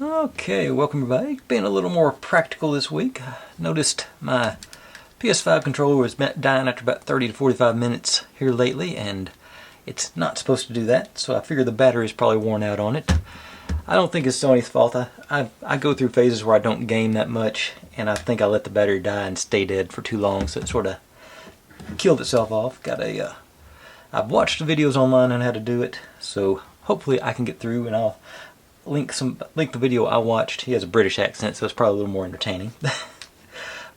Okay, welcome everybody. Being a little more practical this week. I noticed my PS5 controller was dying after about 30 to 45 minutes here lately, and it's not supposed to do that, so I figure the battery's probably worn out on it. I don't think it's Sony's fault. I go through phases where I don't game that much, and I think I let the battery die and stay dead for too long, so it sort of killed itself off. I've watched the videos online on how to do it, so hopefully I can get through, and I'll link the video I watched. He has a British accent, so it's probably a little more entertaining.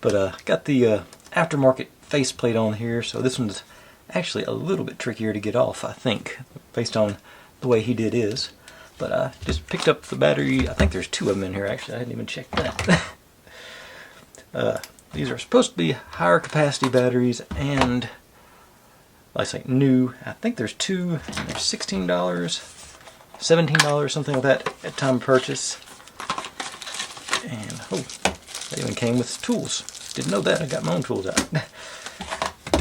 But got the aftermarket faceplate on here, so this one's actually a little bit trickier to get off, I think, based on the way he did his. But I just picked up the battery. I think there's two of them in here, actually. I hadn't even checked that. These are supposed to be higher capacity batteries, and like I say, new. I think there's two. There's $16, $17, something like that at time of purchase. And oh, they even came with tools. Didn't know that. I got my own tools out.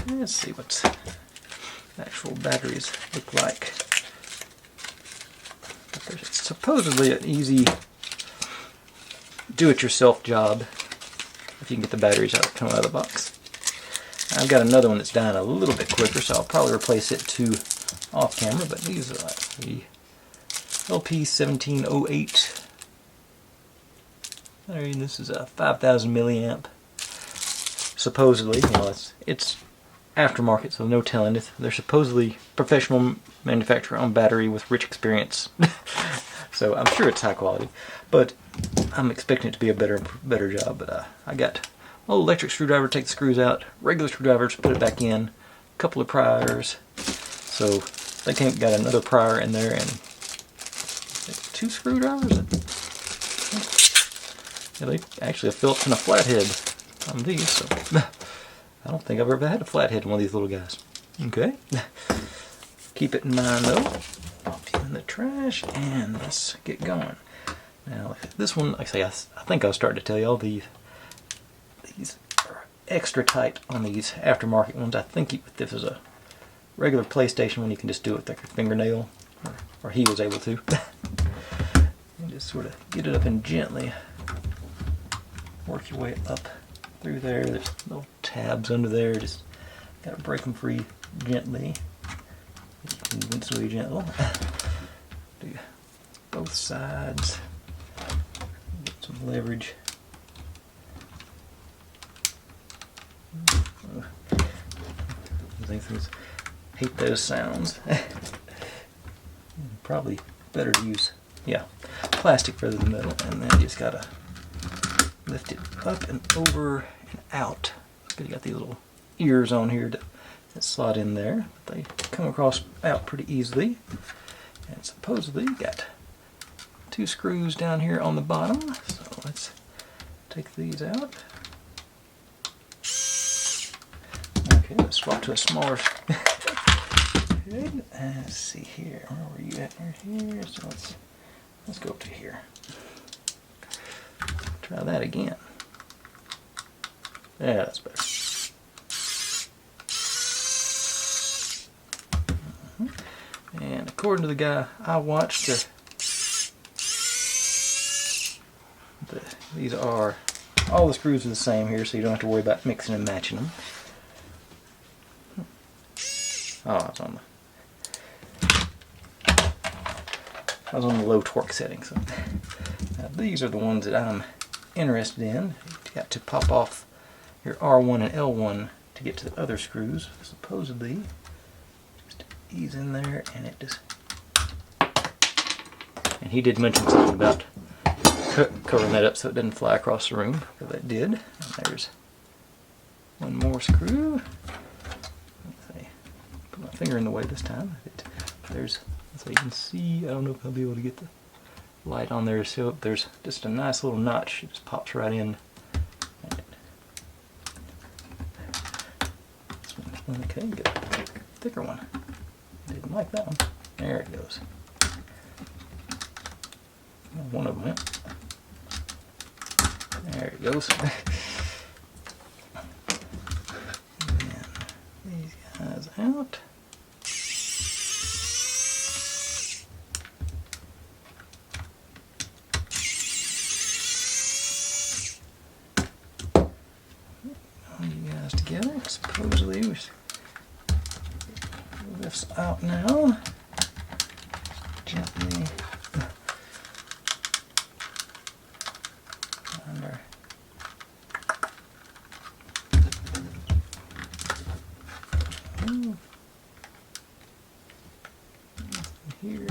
Let's see what the actual batteries look like. There's supposedly an easy do-it-yourself job if you can get the batteries coming out of the box. I've got another one that's dying a little bit quicker, so I'll probably replace it to off camera. But these are the LP1708. This is a 5,000 milliamp. Supposedly, you know, it's aftermarket, so no telling. They're supposedly professional manufacturer on battery with rich experience. So I'm sure it's high quality, but I'm expecting it to be a better job. But I got a little electric screwdriver to take the screws out, regular screwdriver to put it back in, a couple of pliers. So they got another plier in there, and two screwdrivers. Yeah, they actually have Phillips and a flathead on these, so I don't think I've ever had a flathead in one of these little guys. Okay. Keep it in mind though. Pop you in the trash, and let's get going. Now, this one, like I say, I think I was starting to tell y'all, these are extra tight on these aftermarket ones. I think if this is a regular PlayStation one, you can just do it with like your fingernail, or he was able to. And just sort of get it up and gently work your way up through there. There's little tabs under there. Just gotta break them free gently. Convincingly gentle. Do both sides. Get some leverage. I hate those sounds. Probably better to use, plastic rather than metal. And then you just gotta lift it up and over and out. You got these little ears on here that slot in there, but they come across out pretty easily. And supposedly got two screws down here on the bottom. So let's take these out. Okay, let's swap to a smaller head. Let's see here. Where were you at? Here. So let's go up to here. Try that again. Yeah, that's better. And according to the guy I watched, these are all the screws are the same here, so you don't have to worry about mixing and matching them. Oh, I was on the low torque setting. So now these are the ones that I'm interested in. You got to pop off your R1 and L1 to get to the other screws. Supposedly, just ease in there, and it just. And he did mention something about covering that up so it doesn't fly across the room. So that did. And there's one more screw. Put my finger in the way this time. There's, so you can see, I don't know if I'll be able to get the light on there. So there's just a nice little notch. It just pops right in. Okay, get a thicker one. Didn't like that one. There it goes. One of them went. There it goes. And these guys out. lifts out now. Gently under. Here.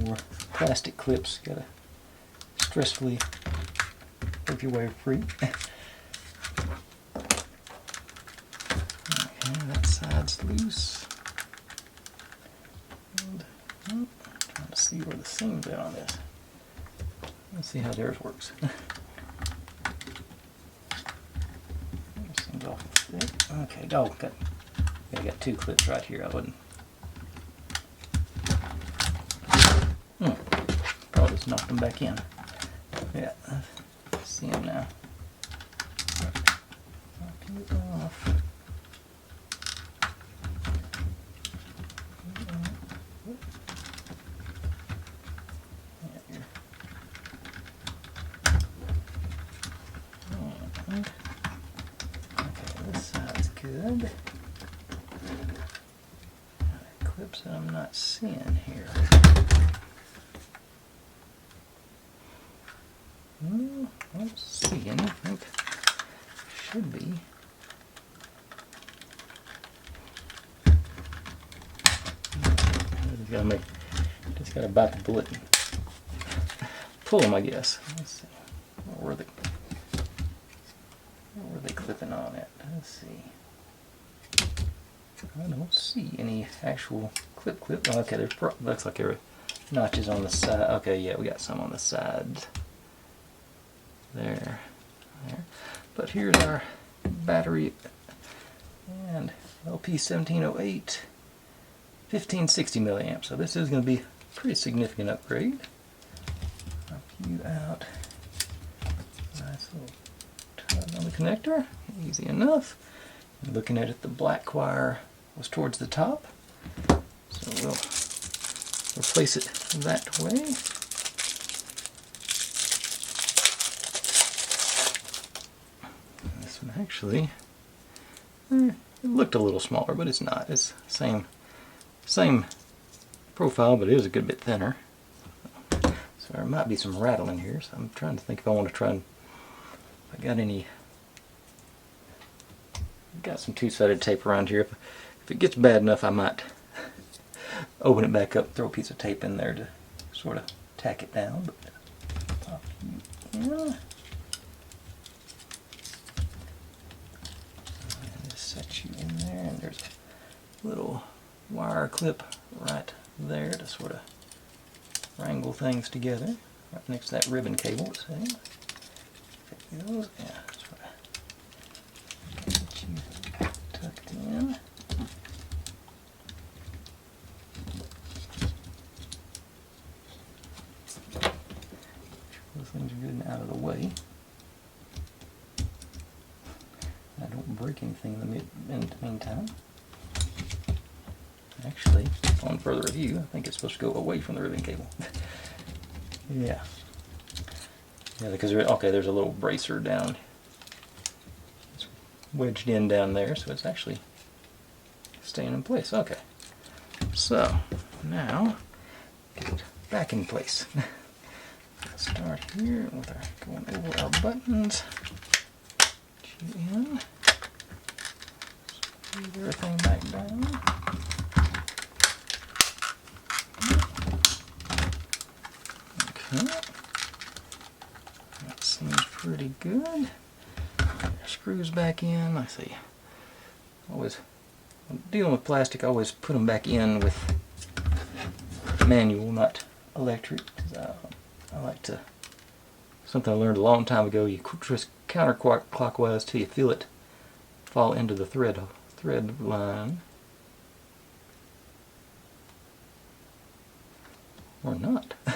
More plastic clips. Gotta stressfully work your way free. Okay, that side's loose. And, trying to see where the seam's at on this. Let's see how theirs works. Seems awful thick. Okay, oh, I got two clips right here. I wouldn't. Probably just knocked them back in. Yeah, see them now. Knocking it off. Okay, this side's good. Clips that I'm not seeing here. I don't see anything. Should be. Just gotta bite the bullet and pull them, I guess. Let's see. Where were they clipping on it? Let's see. I don't see any actual clip. Oh, okay, there's looks like there are notches on the side. Okay, yeah, we got some on the sides. There. But here's our battery and LP1708 1560 milliamps. So this is going to be a pretty significant upgrade. Pop you out. Nice little tug on the connector. Easy enough. And looking at it, the black wire was towards the top. So we'll replace it that way. Actually, it looked a little smaller, but it's not. It's same profile, but it is a good bit thinner. So there might be some rattling here. So I'm trying to think if I want to try and if I got any. Got some two-sided tape around here. If it gets bad enough, I might open it back up, throw a piece of tape in there to sort of tack it down. But pop you in. Set you in there, and there's a little wire clip right there to sort of wrangle things together, right next to that ribbon cable. See? Take those, yeah, sort of get you tucked in. Those things are good and out of the way. I don't break anything in the meantime. Actually, on further review, I think it's supposed to go away from the ribbon cable. Yeah, because there's a little bracer down. It's wedged in down there, so it's actually staying in place. Okay, so now get it back in place. Let's start here with our going over our buttons. In. Squeeze everything back down. Okay. That seems pretty good. Screws back in. I see. Always, when dealing with plastic, I always put them back in with manual, not electric. I like to. Something I learned a long time ago. You twist counterclockwise till you feel it fall into the thread line, or not. Try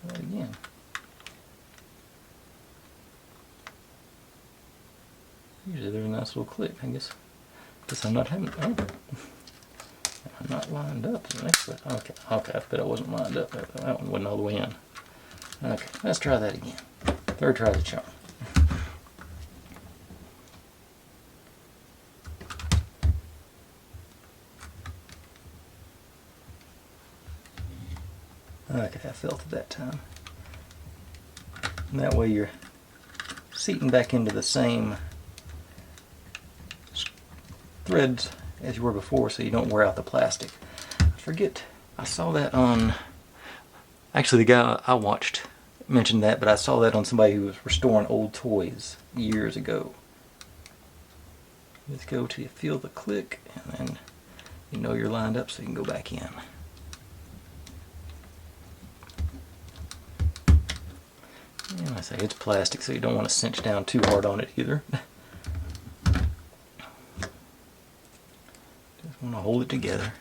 that again. Usually there's a nice little click. I guess I'm not having. Oh, I'm not lined up. Okay. I bet I wasn't lined up. That one wasn't all the way in. Okay, let's try that again. Third try the charm. Okay, I felt it that time. And that way you're seating back into the same threads as you were before, so you don't wear out the plastic. I forget, I saw that on, actually the guy I watched mentioned that, but I saw that on somebody who was restoring old toys years ago. Just go till you feel the click, and then you know you're lined up so you can go back in. And I say it's plastic, so you don't want to cinch down too hard on it either. Just want to hold it together.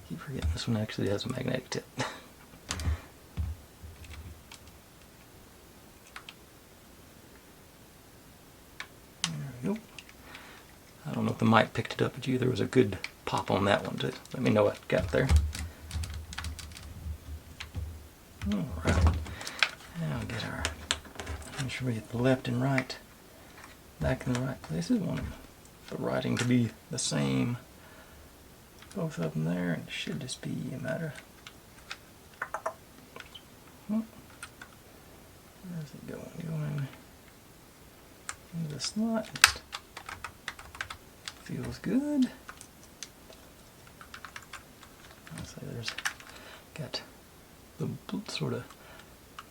Keep forgetting this one actually has a magnetic tip. I don't know if the mic picked it up at you. There was a good pop on that one to let me know what got there. Alright. Now we'll get our, make sure we get the left and right back in the right places. We want the writing to be the same. Both of them there, and it should just be a matter. Where's it going? Going into the slot. Feels good. I'll say there's got the sort of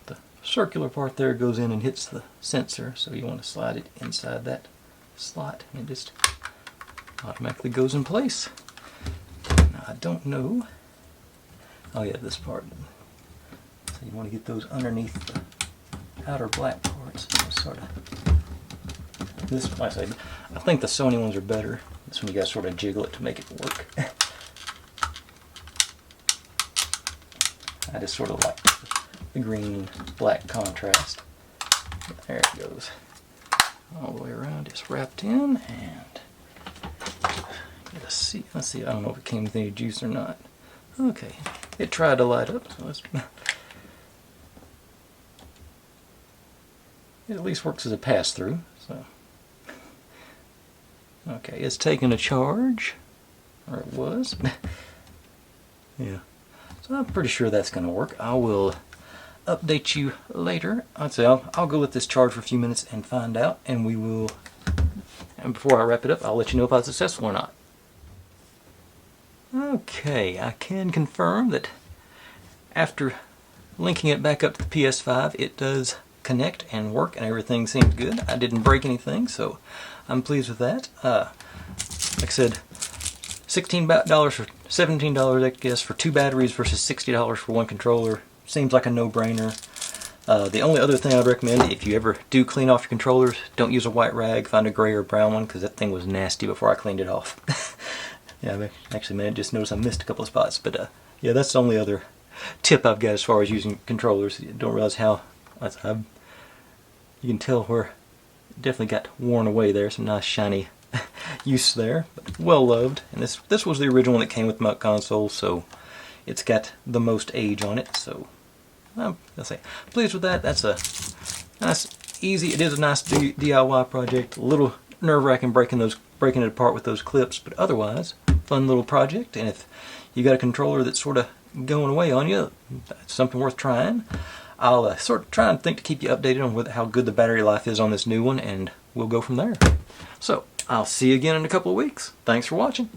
the circular part there goes in and hits the sensor, so you want to slide it inside that slot and it just automatically goes in place. Now I don't know. Oh yeah, this part. So you want to get those underneath the outer black parts. Sort of. This, like I say, I think the Sony ones are better. This one you guys sort of jiggle it to make it work. I just sort of like the green-black contrast. There it goes. All the way around, just wrapped in, and get a see. Let's see, I don't know if it came with any juice or not. Okay, it tried to light up, so let's. It at least works as a pass-through, so. Okay, it's taking a charge, or it was. Yeah, so I'm pretty sure that's going to work. I will update you later. I'd say I'll go let this charge for a few minutes and find out, and we will. And before I wrap it up, I'll let you know if I was successful or not. Okay, I can confirm that after linking it back up to the PS5, it does connect and work, and everything seems good. I didn't break anything, so I'm pleased with that. Like I said, $16 for $17, I guess, for 2 batteries versus $60 for 1 controller. Seems like a no-brainer. The only other thing I'd recommend, if you ever do clean off your controllers, don't use a white rag. Find a gray or brown one, because that thing was nasty before I cleaned it off. Yeah, actually, man, just noticed I missed a couple of spots. But yeah, that's the only other tip I've got as far as using controllers. You don't realize how you can tell where it definitely got worn away there. Some nice shiny use there, but well loved. And this was the original one that came with the console, so it's got the most age on it. So I'll say pleased with that. That's a nice, easy. It is a nice DIY project. A little nerve-wracking breaking it apart with those clips, but otherwise fun little project. And if you got a controller that's sort of going away on you, that's something worth trying. I'll sort of try and think to keep you updated on how good the battery life is on this new one, and we'll go from there. So I'll see you again in a couple of weeks. Thanks for watching.